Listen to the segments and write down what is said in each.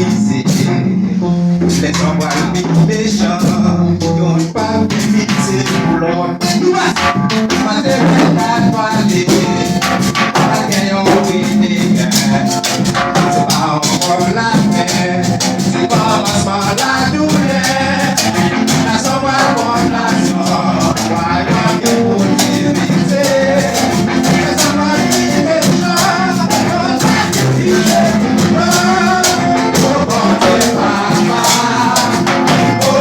easy. Let someone be patient. Don't back the meeting, Lord. But they will not valid. I can't always make it. It's about all I can. It's about my small I do it. That's how I want that song. Why don't you put it in there? That's how I keep it strong. Don't let it be run. Oh, God, mama. Oh,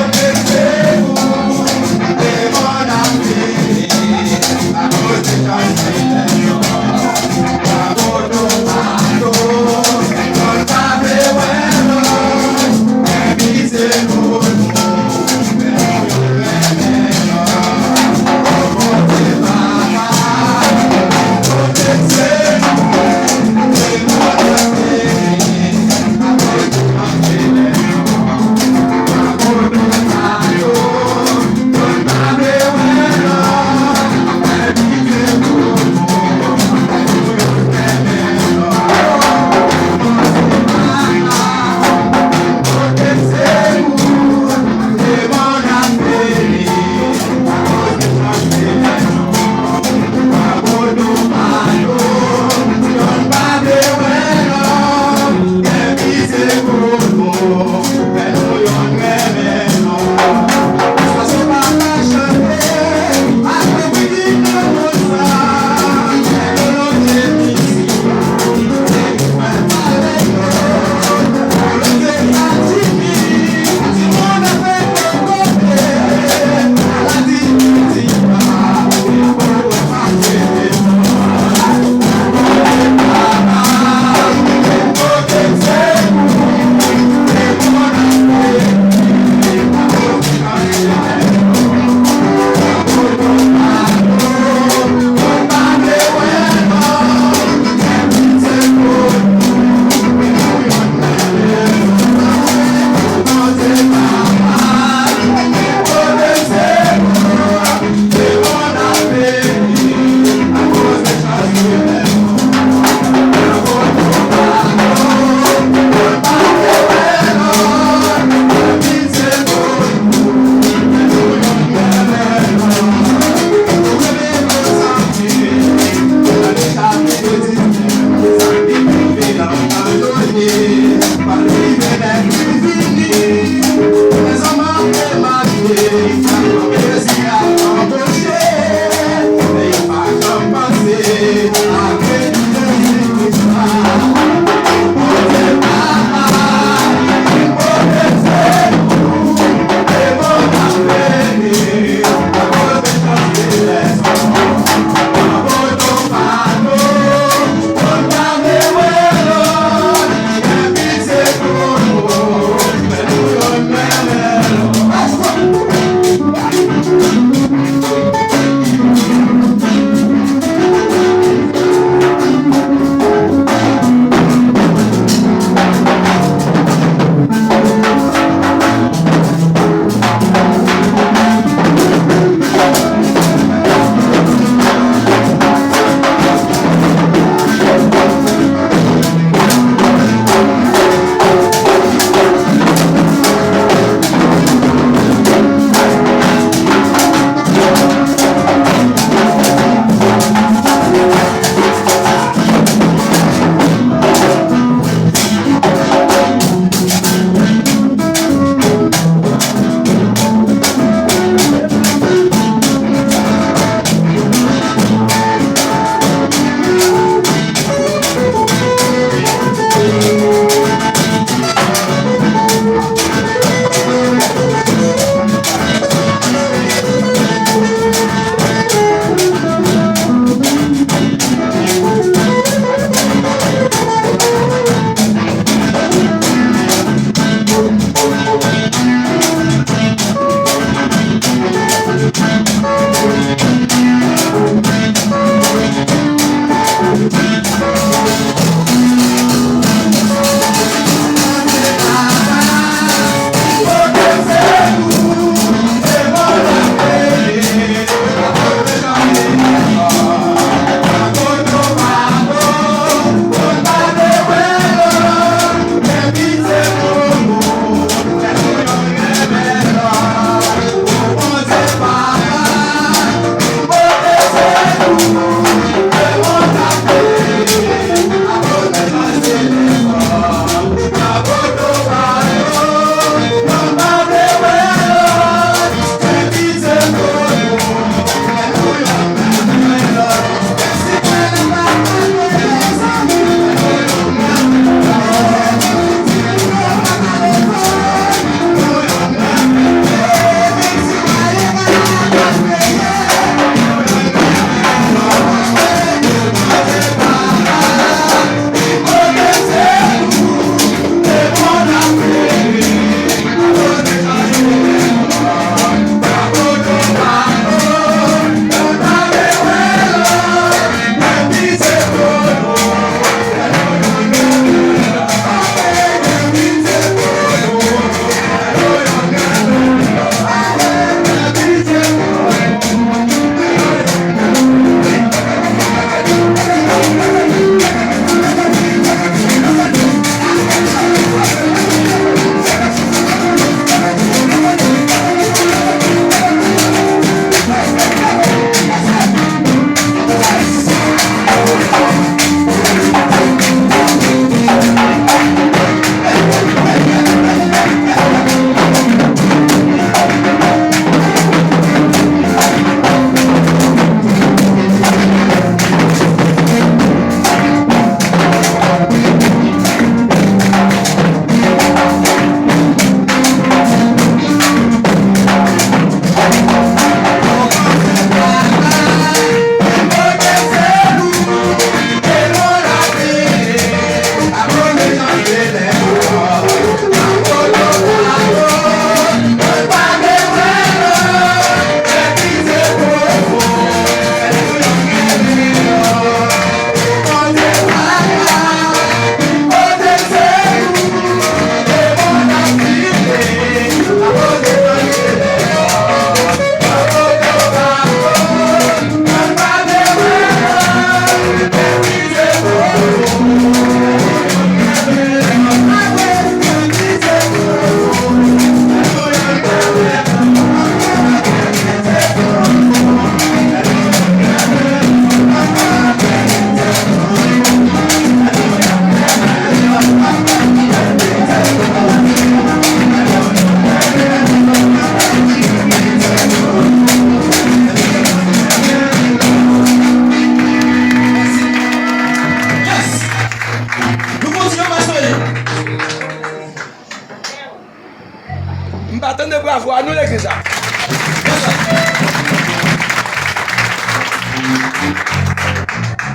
Attendez, bravo, à nous l'église.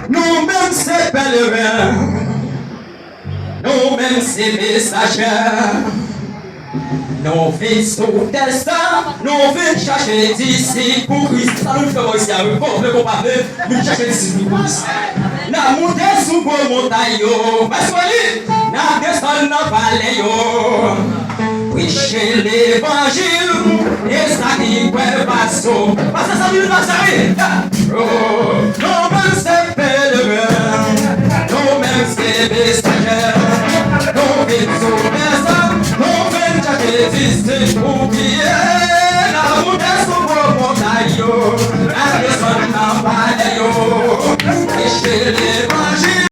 Nous-mêmes, c'est pèlerins. Nous-mêmes, c'est messagers. Nous faisons destin, nous venons chercher d'ici pour Christ. Ça nous fait aussi à eux, pour le comparer, nous chercher d'ici pour Christ. La montée sous vos montagnes, mais soyez, la descente dans la vallée. Prêchez l'évangile, et ça qui peut passer. Parce que ça nous va s'arrêter. Nous-mêmes, c'est pèlerins, nous-mêmes, c'est messagers. Nous faisons destin, nous venons chercher d'ici pour Christ.